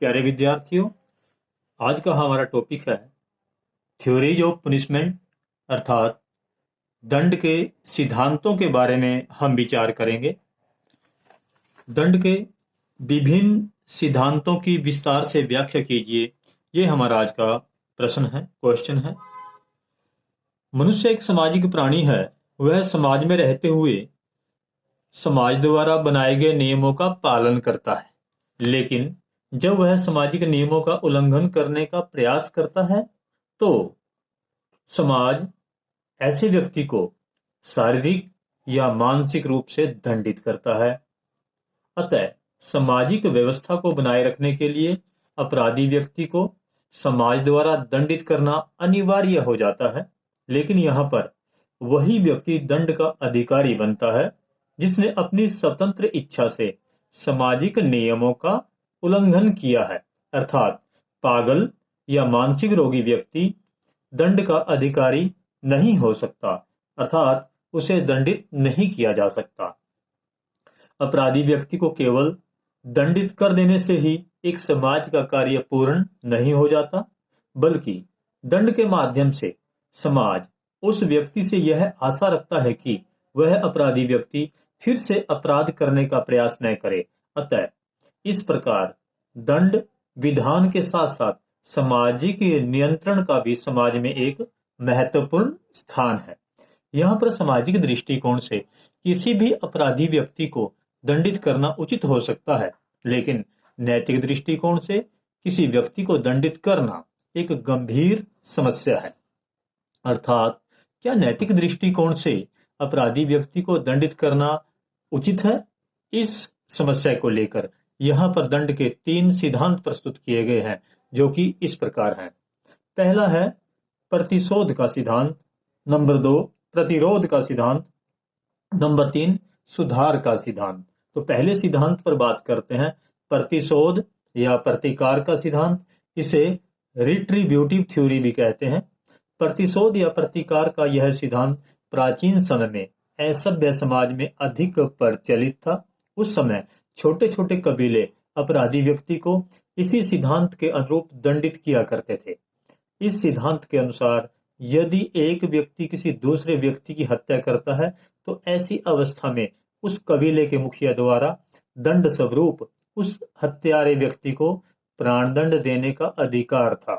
प्यारे विद्यार्थियों, आज का हमारा टॉपिक है थ्योरीज ऑफ पनिशमेंट अर्थात दंड के सिद्धांतों के बारे में हम विचार करेंगे। दंड के विभिन्न सिद्धांतों की विस्तार से व्याख्या कीजिए, ये हमारा आज का क्वेश्चन है। मनुष्य एक सामाजिक प्राणी है। वह समाज में रहते हुए समाज द्वारा बनाए गए नियमों का पालन करता है, लेकिन जब वह सामाजिक नियमों का उल्लंघन करने का प्रयास करता है तो समाज ऐसे व्यक्ति को शारीरिक या मानसिक रूप से दंडित करता है। अतः सामाजिक व्यवस्था को बनाए रखने के लिए अपराधी व्यक्ति को समाज द्वारा दंडित करना अनिवार्य हो जाता है, लेकिन यहाँ पर वही व्यक्ति दंड का अधिकारी बनता है जिसने अपनी स्वतंत्र इच्छा से सामाजिक नियमों का उल्लंघन किया है। अर्थात पागल या मानसिक रोगी व्यक्ति दंड का अधिकारी नहीं हो सकता, अर्थात उसे दंडित नहीं किया जा सकता। अपराधी व्यक्ति को केवल दंडित कर देने से ही एक समाज का कार्य पूर्ण नहीं हो जाता, बल्कि दंड के माध्यम से समाज उस व्यक्ति से यह आशा रखता है कि वह अपराधी व्यक्ति फिर से अपराध करने का प्रयास न करे। अतः इस प्रकार दंड विधान के साथ साथ सामाजिक नियंत्रण का भी समाज में एक महत्वपूर्ण स्थान है। यहाँ पर सामाजिक दृष्टिकोण से किसी भी अपराधी व्यक्ति को दंडित करना उचित हो सकता है, लेकिन नैतिक दृष्टिकोण से किसी व्यक्ति को दंडित करना एक गंभीर समस्या है। अर्थात क्या नैतिक दृष्टिकोण से अपराधी व्यक्ति को दंडित करना उचित है? इस समस्या को लेकर यहाँ पर दंड के 3 सिद्धांत प्रस्तुत किए गए हैं, जो कि इस प्रकार हैं। पहला है प्रतिशोध का सिद्धांत, नंबर 2 प्रतिरोध का सिद्धांत, नंबर 3 सुधार का सिद्धांत। तो पहले सिद्धांत पर बात करते हैं, प्रतिशोध या प्रतिकार का सिद्धांत। इसे रिट्रीब्यूटिव थ्योरी भी कहते हैं। प्रतिशोध या प्रतिकार का यह सिद्धांत प्राचीन समय में असभ्य समाज में अधिक प्रचलित था। उस समय छोटे छोटे कबीले अपराधी व्यक्ति को इसी सिद्धांत के अनुरूप दंडित किया करते थे। इस सिद्धांत के अनुसार यदि एक व्यक्ति किसी दूसरे व्यक्ति की हत्या करता है तो ऐसी अवस्था में उस कबीले के मुखिया द्वारा दंड स्वरूप उस हत्यारे व्यक्ति को प्राणदंड देने का अधिकार था।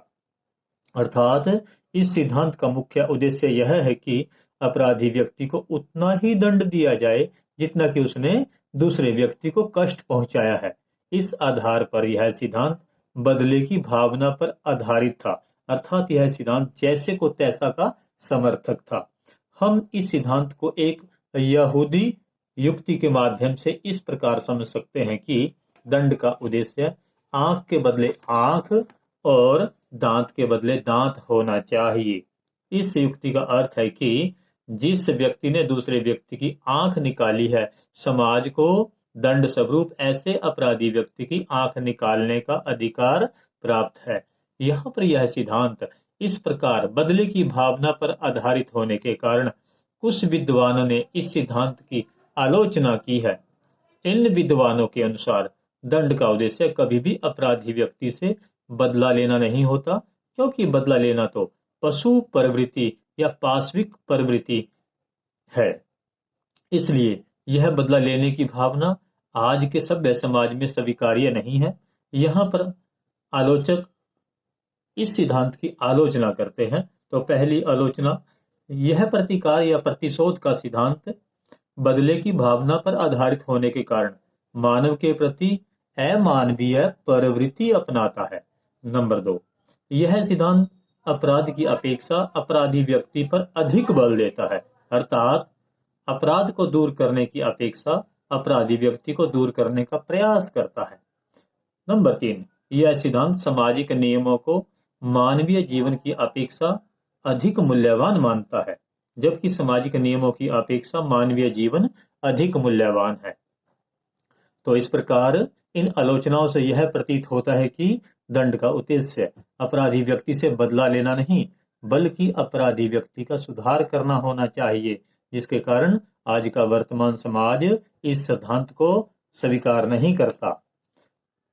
अर्थात इस सिद्धांत का मुख्य उद्देश्य यह है कि अपराधी व्यक्ति को उतना ही दंड दिया जाए जितना कि उसने दूसरे व्यक्ति को कष्ट पहुंचाया है। इस आधार पर यह सिद्धांत बदले की भावना पर आधारित था, अर्थात यह सिद्धांत जैसे को तैसा का समर्थक था। हम इस सिद्धांत को एक यहूदी युक्ति के माध्यम से इस प्रकार समझ सकते हैं कि दंड का उद्देश्य आंख के बदले आंख और दांत के बदले दांत होना चाहिए। इस युक्ति का अर्थ है कि जिस व्यक्ति ने दूसरे व्यक्ति की आंख निकाली है, समाज को दंड स्वरूप ऐसे अपराधी व्यक्ति की आंख निकालने का अधिकार प्राप्त है। यहाँ पर यह सिद्धांत इस प्रकार बदले की भावना पर आधारित होने के कारण कुछ विद्वानों ने इस सिद्धांत की आलोचना की है। इन विद्वानों के अनुसार दंड का उद्देश्य कभी भी अपराधी व्यक्ति से बदला लेना नहीं होता, क्योंकि बदला लेना तो पशु प्रवृत्ति या पाशविक प्रवृत्ति है। इसलिए यह बदला लेने की भावना आज के सभ्य समाज में स्वीकार्य नहीं है। यहाँ पर आलोचक इस सिद्धांत की आलोचना करते हैं। तो पहली आलोचना, यह प्रतिकार या प्रतिशोध का सिद्धांत बदले की भावना पर आधारित होने के कारण मानव के प्रति अमानवीय प्रवृत्ति अपनाता है। नंबर 2, यह सिद्धांत अपराध की अपेक्षा अपराधी व्यक्ति पर अधिक बल देता है, अर्थात अपराध को दूर करने की अपेक्षा अपराधी व्यक्ति को दूर करने का प्रयास करता है। नंबर 3, यह सिद्धांत सामाजिक नियमों को मानवीय जीवन की अपेक्षा अधिक मूल्यवान मानता है, जबकि सामाजिक नियमों की अपेक्षा मानवीय जीवन अधिक मूल्यवान है। तो इस प्रकार इन आलोचनाओं से यह प्रतीत होता है कि दंड का उद्देश्य अपराधी व्यक्ति से बदला लेना नहीं, बल्कि अपराधी व्यक्ति का सुधार करना होना चाहिए, जिसके कारण आज का वर्तमान समाज इस सिद्धांत को स्वीकार नहीं करता।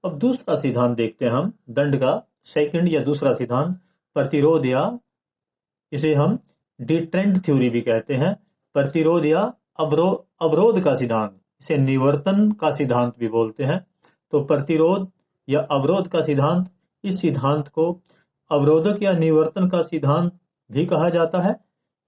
अब दूसरा सिद्धांत देखते हैं हम दंड का, सेकंड या दूसरा सिद्धांत प्रतिरोध, या इसे हम डिट्रेंट थ्योरी भी कहते हैं। प्रतिरोध या अवरोध का सिद्धांत, इसे निवर्तन का सिद्धांत भी बोलते हैं। तो प्रतिरोध या अवरोध का सिद्धांत, इस सिद्धांत को अवरोधक या निवर्तन का सिद्धांत भी कहा जाता है।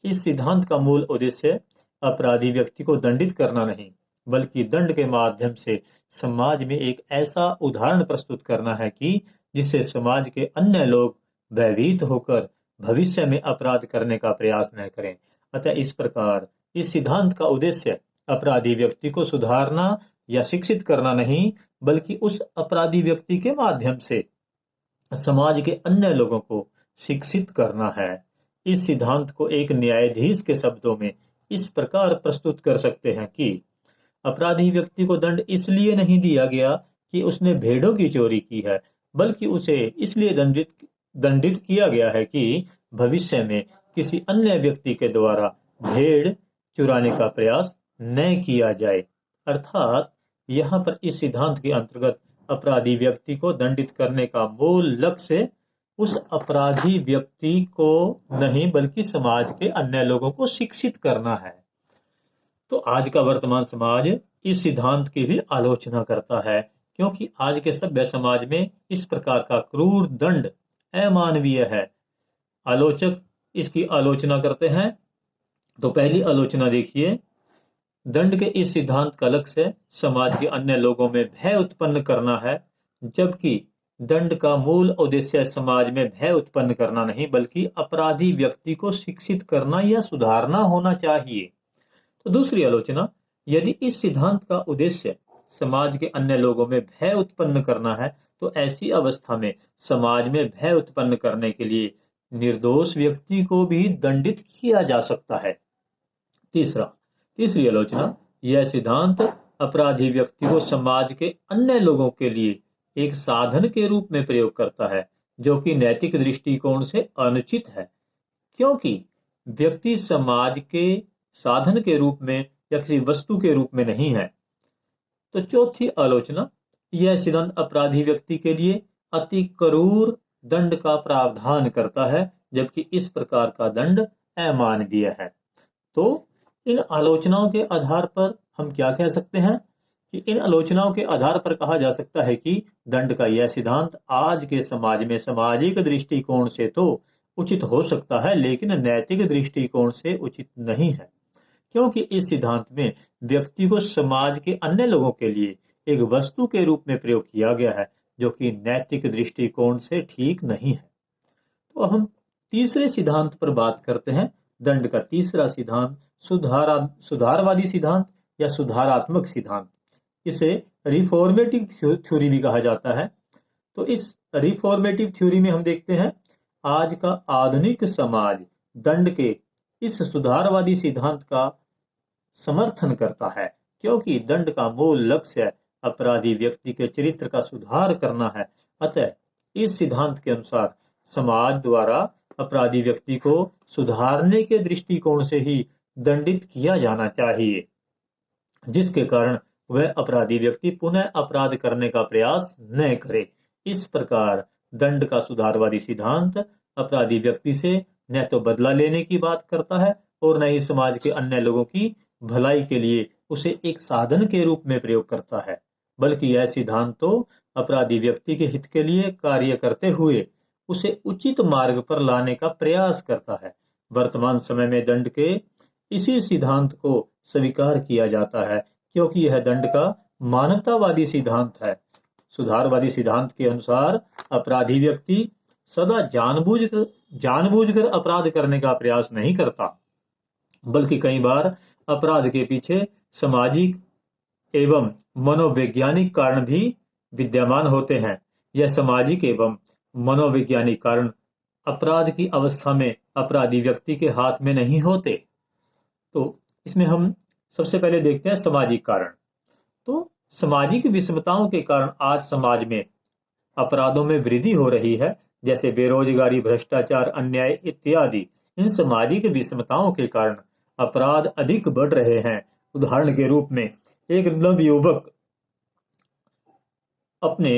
इस सिद्धांत का मूल उद्देश्य अपराधी व्यक्ति को दंडित करना नहीं, बल्कि दंड के माध्यम से समाज में एक ऐसा उदाहरण प्रस्तुत करना है कि जिससे समाज के अन्य लोग भयभीत होकर भविष्य में अपराध करने का प्रयास न करें। अतः इस प्रकार इस सिद्धांत का उद्देश्य अपराधी व्यक्ति को सुधारना या शिक्षित करना नहीं, बल्कि उस अपराधी व्यक्ति के माध्यम से समाज के अन्य लोगों को शिक्षित करना है। इस सिद्धांत को एक न्यायाधीश के शब्दों में इस प्रकार प्रस्तुत कर सकते हैं कि अपराधी व्यक्ति को दंड इसलिए नहीं दिया गया कि उसने भेड़ों की चोरी की है, बल्कि उसे इसलिए दंडित किया गया है कि भविष्य में किसी अन्य व्यक्ति के द्वारा भेड़ चुराने का प्रयास न किया जाए। अर्थात यहाँ पर इस सिद्धांत के अंतर्गत अपराधी व्यक्ति को दंडित करने का मूल लक्ष्य उस अपराधी व्यक्ति को नहीं, बल्कि समाज के अन्य लोगों को शिक्षित करना है। तो आज का वर्तमान समाज इस सिद्धांत की भी आलोचना करता है, क्योंकि आज के सभ्य समाज में इस प्रकार का क्रूर दंड अमानवीय है। आलोचक इसकी आलोचना करते हैं। तो पहली आलोचना देखिए, दंड के इस सिद्धांत का लक्ष्य समाज के अन्य लोगों में भय उत्पन्न करना है, जबकि दंड का मूल उद्देश्य समाज में भय उत्पन्न करना नहीं, बल्कि अपराधी व्यक्ति को शिक्षित करना या सुधारना होना चाहिए। तो दूसरी आलोचना, यदि इस सिद्धांत का उद्देश्य समाज के अन्य लोगों में भय उत्पन्न करना है, तो ऐसी अवस्था में समाज में भय उत्पन्न करने के लिए निर्दोष व्यक्ति को भी दंडित किया जा सकता है। तीसरी आलोचना, यह सिद्धांत अपराधी व्यक्ति को समाज के अन्य लोगों के लिए एक साधन के रूप में प्रयोग करता है, जो कि नैतिक दृष्टिकोण से अनुचित है, क्योंकि व्यक्ति समाज के साधन के रूप में या किसी वस्तु के रूप में नहीं है। तो चौथी आलोचना, यह सिद्धांत अपराधी व्यक्ति के लिए अति क्रूर दंड का प्रावधान करता है, जबकि इस प्रकार का दंड अमानवीय है। तो इन आलोचनाओं के आधार पर हम क्या कह सकते हैं कि इन आलोचनाओं के आधार पर कहा जा सकता है कि दंड का यह सिद्धांत आज के समाज में सामाजिक दृष्टिकोण से तो उचित हो सकता है, लेकिन नैतिक दृष्टिकोण से उचित नहीं है, क्योंकि इस सिद्धांत में व्यक्ति को समाज के अन्य लोगों के लिए एक वस्तु के रूप में प्रयोग किया गया है, जो कि नैतिक दृष्टिकोण से ठीक नहीं है। तो हम तीसरे सिद्धांत पर बात करते हैं। दंड का तीसरा सिद्धांत सुधारवादी सिद्धांत या सुधारात्मक सिद्धांत, इसे रिफॉर्मेटिव थ्योरी भी कहा जाता है। तो इस रिफॉर्मेटिव थ्योरी में हम देखते हैं आज का आधुनिक समाज दंड के इस सुधारवादी सिद्धांत का समर्थन करता है, क्योंकि दंड का मूल लक्ष्य अपराधी व्यक्ति के चरित्र का सुधार करना है। अतः इस सिद्धांत के अनुसार समाज द्वारा अपराधी व्यक्ति को सुधारने के दृष्टिकोण से ही दंडित किया जाना चाहिए, जिसके कारण वह अपराधी व्यक्ति पुनः अपराध करने का प्रयास न करे। इस प्रकार दंड का सुधारवादी सिद्धांत अपराधी व्यक्ति से न तो बदला लेने की बात करता है और न ही समाज के अन्य लोगों की भलाई के लिए उसे एक साधन के रूप में प्रयोग करता है, बल्कि यह सिद्धांत तो अपराधी व्यक्ति के हित के लिए कार्य करते हुए उसे उचित मार्ग पर लाने का प्रयास करता है। वर्तमान समय में दंड के इसी सिद्धांत को स्वीकार किया जाता है, क्योंकि यह दंड का मानवतावादी सिद्धांत है। सुधारवादी सिद्धांत के अनुसार अपराधी व्यक्ति सदा जानबूझकर अपराध करने का प्रयास नहीं करता, बल्कि कई बार अपराध के पीछे सामाजिक एवं मनोवैज्ञानिक कारण भी विद्यमान होते हैं। यह सामाजिक एवं मनोवैज्ञानिक कारण अपराध की अवस्था में अपराधी व्यक्ति के हाथ में नहीं होते। तो इसमें हम सबसे पहले देखते हैं सामाजिक कारण। तो सामाजिक विषमताओं के कारण आज समाज में अपराधों में वृद्धि हो रही है, जैसे बेरोजगारी, भ्रष्टाचार, अन्याय इत्यादि। इन सामाजिक विषमताओं के कारण अपराध अधिक बढ़ रहे हैं। उदाहरण के रूप में एक नवयुवक अपने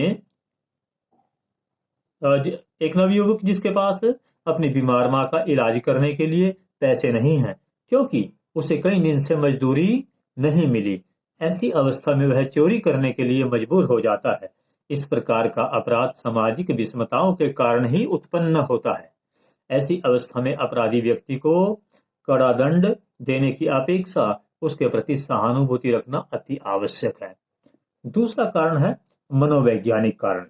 एक नवयुवक जिसके पास अपनी बीमार माँ का इलाज करने के लिए पैसे नहीं हैं, क्योंकि उसे कई दिन से मजदूरी नहीं मिली। ऐसी अवस्था में वह चोरी करने के लिए मजबूर हो जाता है। इस प्रकार का अपराध सामाजिक विषमताओं के कारण ही उत्पन्न होता है। ऐसी अवस्था में अपराधी व्यक्ति को कड़ा दंड देने की अपेक्षा उसके प्रति सहानुभूति रखना अति आवश्यक है। दूसरा कारण है मनोवैज्ञानिक कारण।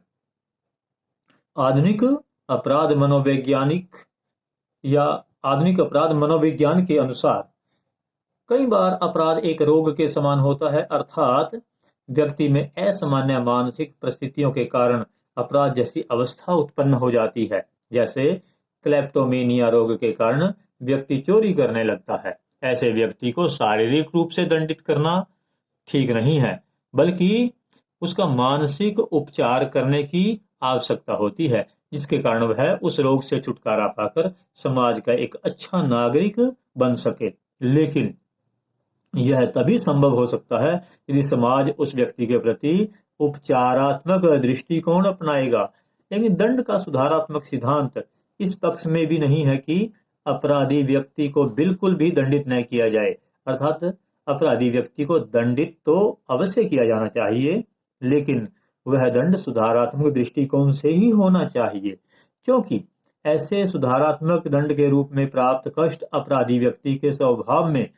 आधुनिक अपराध मनोवैज्ञानिक या आधुनिक अपराध मनोविज्ञान के अनुसार कई बार अपराध एक रोग के समान होता है, अर्थात व्यक्ति में असामान्य मानसिक परिस्थितियों के कारण अपराध जैसी अवस्था उत्पन्न हो जाती है। जैसे क्लेप्टोमेनिया रोग के कारण व्यक्ति चोरी करने लगता है। ऐसे व्यक्ति को शारीरिक रूप से दंडित करना ठीक नहीं है, बल्कि उसका मानसिक उपचार करने की आवश्यकता होती है, जिसके कारण वह उस रोग से छुटकारा पाकर समाज का एक अच्छा नागरिक बन सके। लेकिन यह तभी संभव हो सकता है यदि समाज उस व्यक्ति के प्रति उपचारात्मक दृष्टिकोण अपनाएगा। लेकिन दंड का सुधारात्मक सिद्धांत इस पक्ष में भी नहीं है कि अपराधी व्यक्ति को बिल्कुल भी दंडित न किया जाए, अर्थात अपराधी व्यक्ति को दंडित तो अवश्य किया जाना चाहिए, लेकिन वह दंड सुधारात्मक दृष्टिकोण से ही होना चाहिए, क्योंकि ऐसे सुधारात्मक दंड के रूप में प्राप्त कष्ट अपराधी व्यक्ति के स्वभाव में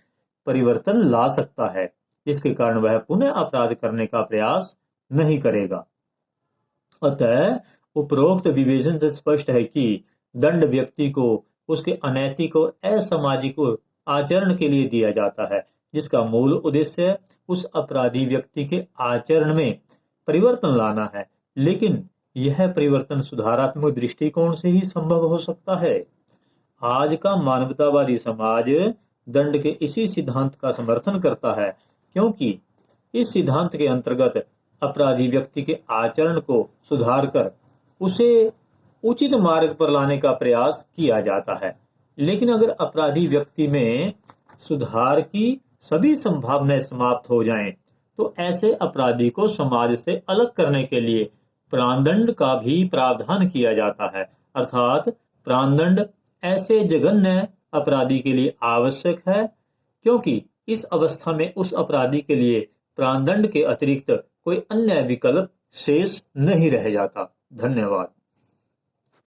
परिवर्तन ला सकता है, जिसके कारण वह पुनः अपराध करने का प्रयास नहीं करेगा। अतः उपरोक्त विवेचन से स्पष्ट है कि दंड व्यक्ति को उसके अनैतिक और असामाजिक आचरण के लिए दिया जाता है, जिसका मूल उद्देश्य उस अपराधी व्यक्ति के आचरण में परिवर्तन लाना है। लेकिन यह परिवर्तन सुधारात्मक दृष्टिकोण से ही संभव हो सकता है। आज का मानवतावादी समाज दंड के इसी सिद्धांत का समर्थन करता है, क्योंकि इस सिद्धांत के अंतर्गत अपराधी व्यक्ति के आचरण को सुधार कर उसे उचित मार्ग पर लाने का प्रयास किया जाता है। लेकिन अगर अपराधी व्यक्ति में सुधार की सभी संभावनाएं समाप्त हो जाएं, तो ऐसे अपराधी को समाज से अलग करने के लिए प्राणदंड का भी प्रावधान किया जाता है। अर्थात प्राणदंड ऐसे जघन्य अपराधी के लिए आवश्यक है, क्योंकि इस अवस्था में उस अपराधी के लिए प्राणदंड के अतिरिक्त कोई अन्य विकल्प शेष नहीं रह जाता। धन्यवाद।